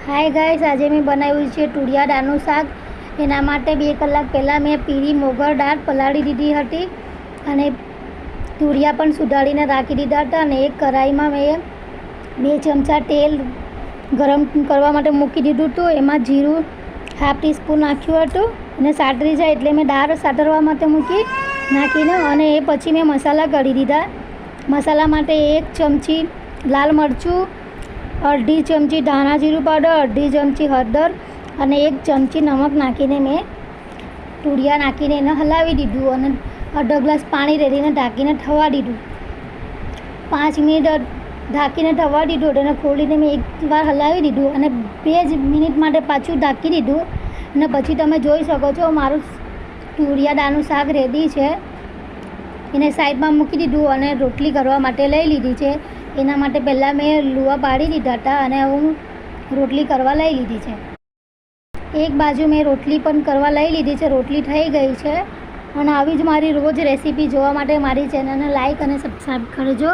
Hi guys, आज मैं बनाव्યું છે તુરિયા દાળનું શાક। એના માટે 2 કલાક પહેલાં મેં પીળી મોગર દાળ પલાળી દીધી હતી અને તુરિયા પણ સુધારીને રાખી દીધા હતા। અને એક કઢાઈમાં મેં 2 ચમચા તેલ ગરમ કરવા માટે મૂકી દીધું હતું। એમાં જીરું હાફ ટીસ્પૂન નાખ્યું હતું અને સાતરી જાય એટલે મેં દાળ સાતરવા માટે મૂકી નાખીને અને એ પછી મેં મસાલા કરી દીધા। મસાલા માટે 1 ચમચી લાલ મરચું, અડધી ચમચી ધાણા જીરું પાવડર, અડધી ચમચી હળદર અને 1 ચમચી નમક નાખીને મેં તુરિયા નાખીને એને હલાવી દીધું અને અડધો ગ્લાસ પાણી રેડીને ઢાંકીને થવા દીધું। 5 મિનિટ ઢાંકીને થવા દીધું અને ખોલીને મેં એકવાર હલાવી દીધું અને 2 જ મિનિટ માટે પાછું ઢાંકી દીધું અને પછી તમે જોઈ શકો છો મારું તુરિયા દાળનું શાક રેડી છે। એને સાઈડમાં મૂકી દીધું અને રોટલી કરવા માટે લઈ લીધી છે। એના માટે પહેલાં મેં લુવા પાડી દીધા હતા અને હું રોટલી કરવા લઈ લીધી છે। એક બાજુ મેં રોટલી પણ કરવા લઈ લીધી છે। રોટલી થઈ ગઈ છે અને આવી જ મારી રોજ રેસીપી જોવા માટે મારી ચેનલને લાઈક અને સબસ્ક્રાઈબ કરજો।